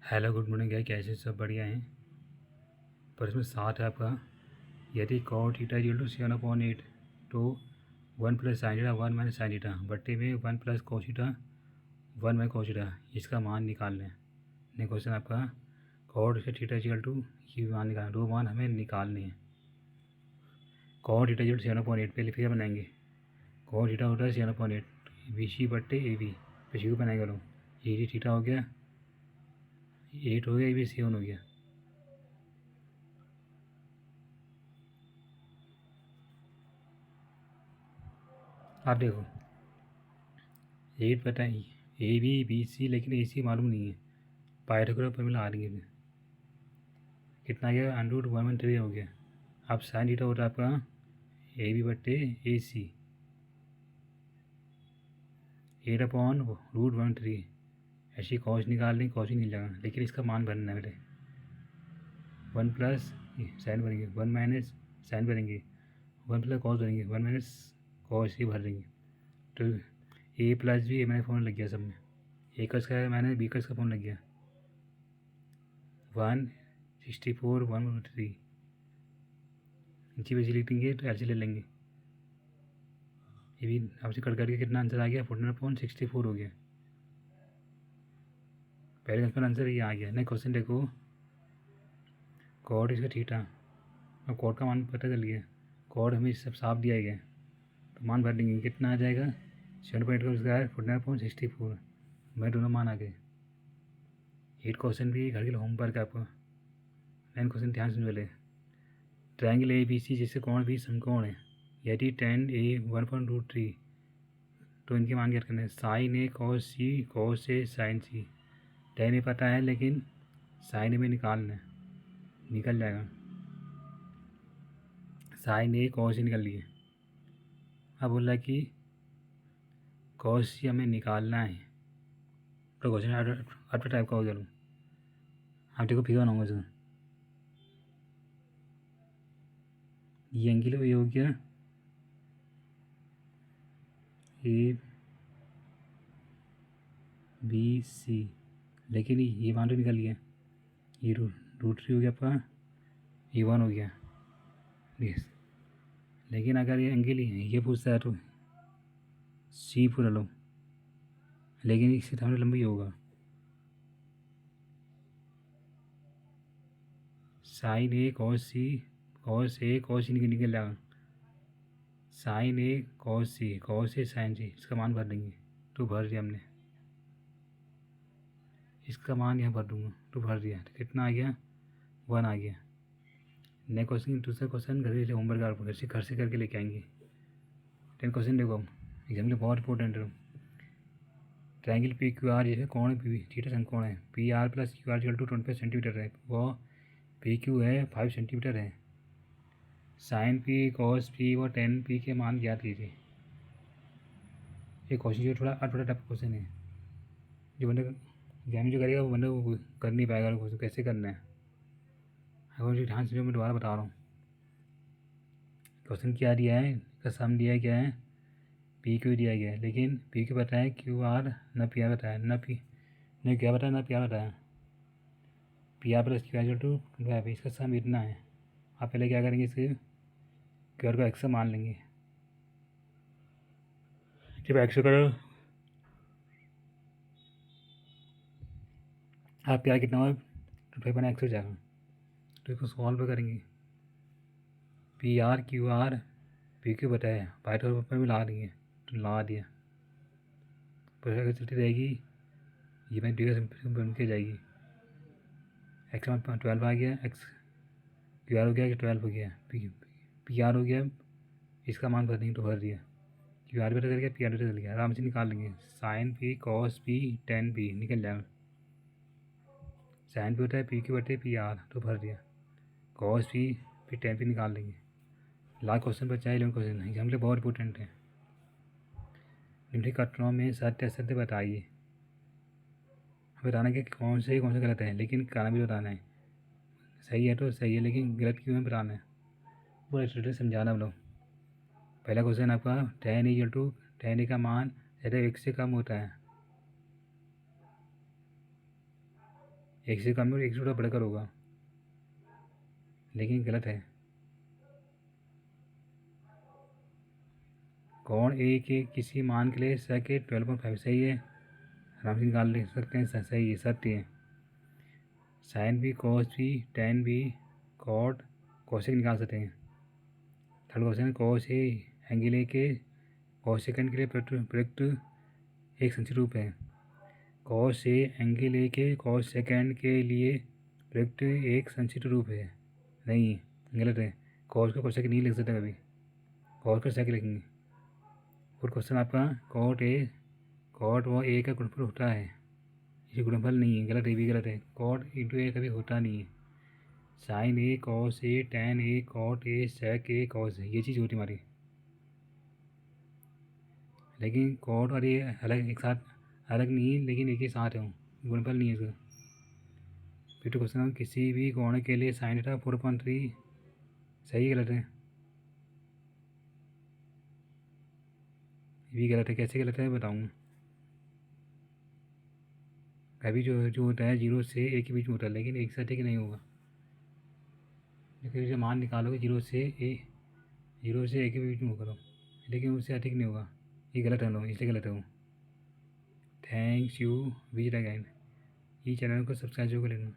Hello good morning क्या कैसे सब बढ़िया हैं। पर इसमें साथ है आपका यदि कॉट थीटा इक्वल टू 7/8 तो 1 plus sine theta 1 minus sine theta बट्टे में 1 plus cos theta 1 minus cos theta इसका मान निकालना है। नहीं क्वेश्चन आपका कॉट थीटा इक्वल टू ये मान निकालना, दो मान हमें निकालने हैं। कॉट थीटा इक्वल टू 7/8 पहले फिर बनाएंगे। कॉट थीटा होता है 7/8 बी सी बट्टे ए बी पे सी को बनाएंगे लोग। ए डी थीटा हो गया 8 हो गया, ए बी 7 हो गया। आप देखो 8 बताइए ए बी बी सी, लेकिन ए सी मालूम नहीं है। पाइथागोरस फॉर्मूला आ रही है। कितना आ गया √1/3 हो गया। अब साइन थीटा होता है आपका ए बी बट्टे ए सी 8/√1/3। ऐसी कॉस निकाल लें, कॉस ही नहीं लगा, लेकिन इसका मान भरना है पहले। 1 प्लस साइन भरेंगे, 1 माइनस साइन भरेंगे, 1 प्लस कॉस भरेंगे, 1 माइनस कॉस ही भर देंगे। तो ए प्लस बी मैंने फोन लग गया सब में। ए कस का मैंने बी कस का फोन लग गया 164/1/3। नीचे बेची लिखेंगे तो ऐसे ले लेंगे। ये भी आपसे कट करके कितना आंसर आ गया 14/64 हो गया। पहले क्वेश्चन आंसर ये आ गया। नहीं क्वेश्चन देखो कॉड इसका थीटा, अब कॉड का मान पता चल गया। कॉड हमें सब साफ दिया गया तो मान भर देंगे। कितना आ जाएगा 7.2 14/64। मैं दोनों मान आ गए। 8 क्वेश्चन भी घर के लिए होमवर्क है आपको। 9 क्वेश्चन ध्यान से पहले। ट्रायंगल ए बी सी जिससे कोण भी समकोण है, यदि tan A 1/√3 तो इनके मान क्या करने हैं। Sign A cos C cos A sign C. tan ए पता है लेकिन साइन ए में निकालना है, निकल जाएगा। साइन ए कॉस सी निकल लिए। अब बोल रहा है कि कॉस सी हमें निकालना है। तो क्वेश्चन अटर टाइप का हो गया। आप देखो फिगर बनाऊंगा इसमें। ये एंगल ये हो गया ए बी सी, लेकिन ये मान तो निकल गया। ये √3 हो गया आपका, ये 1 हो गया। यस, लेकिन अगर ये एंगल ही है, ये पूछता है तो सी पूरा लो, लेकिन इससे थोड़ा लंबी होगा। Sign A cos C cos A cos सी निकल जाएगा। Sign A cos A sign सी, इसका मान भर देंगे तो भर दिया हमने। इसका मान यहाँ भर दूंगा तो भर दिया। तो कितना आ गया 1 आ गया। नेक्स्ट क्वेश्चन, दूसरा क्वेश्चन घर से होमवर्क आप घर से करके लेके आएंगे। 10 क्वेश्चन देखो हम एग्जाम के लिए बहुत इंपॉर्टेंट है। ट्रायंगल पी क्यू आर जैसे कौन पी थीटा समकोण है, P R plus Q R equal to 25 centimetre है, वो पी क्यू है 5 सेंटीमीटर है। साइन पी कॉस पी व टेन पी के मान ज्ञात कीजिए। ये क्वेश्चन जो थोड़ा टफ क्वेश्चन है, जो बंदे एग्जाम जो करेगा वो बंदे वो कर नहीं पाएगा। क्वेश्चन कैसे करना है अगर ध्यान से, जो मैं दोबारा बता रहा हूँ। क्वेश्चन क्या दिया है, इसका सम दिया है क्या है, पी क्यू दिया गया है, लेकिन पी क्यू बताया क्यू आर न पी आर बताया, न पी नहीं क्या बताया, न पी आर बताया। P R plus Q R to इसका सम इतना है। आप पहले क्या करेंगे, इसके क्यू आर को एक्स मान लेंगे। जब एक्स करो आप पी आर कितना हुआ 25 हो जाएगा। तो इसको सॉल्व करेंगे। P R Q R P Q बताया, पाइथागोरस पर भी ला देंगे तो ला दिया। पर चलती रहेगी, ये मैं डी बन के जाएगी। एक्स में 12 आ गया, एक्स क्यू आर हो गया कि 12 हो गया, पी आर हो गया। इसका मान भर देंगे तो भर दिया। क्यू आर भी चल गया, पी आर भी चल गया, आराम से निकाल लेंगे। Sine P cos P tan P निकल जाएगा। साइन पी होता है पी क्यू बटे पी आर तो भर दिया। कॉस पी फिर टेन पी निकाल लेंगे। लास्ट क्वेश्चन बचा है 11 क्वेश्चन है, एग्जाम के लिए बहुत इंपॉर्टेंट है। निम्नलिखित कथनों में सत्य असत्य बताइए। हमें बताना कि कौन से गलत है, लेकिन कारण भी बताना है। सही है तो सही है, लेकिन गलत क्यों है बताना है, पूरा स्टेटस समझाना हम लोग। पहला क्वेश्चन आपका tan इक्वल टू tan ए का मान ज़्यादा 1 से कम होता है। एक से कम और एक से थोड़ा बढ़कर होगा, लेकिन गलत है। कोण ए के किसी मान के लिए सेक 12.5 सही है, आराम से निकाल ले सकते हैं, सही है, सत्य है। साइन भी, कॉस भी, टेन भी, कॉट, कोसेक निकाल सकते हैं। Third question, cos A angle A के कॉस सेकंड के लिए प्रयुक्त एक संचित रूप है। कॉस ए एंगल ए के कॉस सेकंड के लिए प्रयुक्त एक संचित रूप है, नहीं, गलत है। कॉस का कोसेक नहीं लिख सकते कभी, कॉस का सेक लिखेंगे। और क्वेश्चन आपका कॉट व ए का गुणनफल होता है, ये गुणनफल नहीं है, गलत है, भी गलत है। कॉट इंटू ए कभी होता नहीं है। Sine A cos A tan A cot A sec A cos, ये चीज़ होती हमारी, लेकिन कॉट और ये अलग एक साथ अलग नहीं है, लेकिन एक ही साथ है, गुणनफल नहीं है इसका। फिर तो क्वेश्चन, किसी भी कोण के लिए साइन थीटा 4.3 सही गलत है, ये भी गलत है। कैसे गलत है बताऊँगा। कभी जो होता है 0 से ए के बीच में होता है, लेकिन एक साथ ही नहीं होगा। लेकिन जो मान निकालोगे 0 से ए के बीच में होगा, लेकिन उससे अधिक नहीं होगा, ये गलत है लोग, इसलिए गलत है वो। Thanks you visit again. ये चैनल को सब्सक्राइब कर लेना।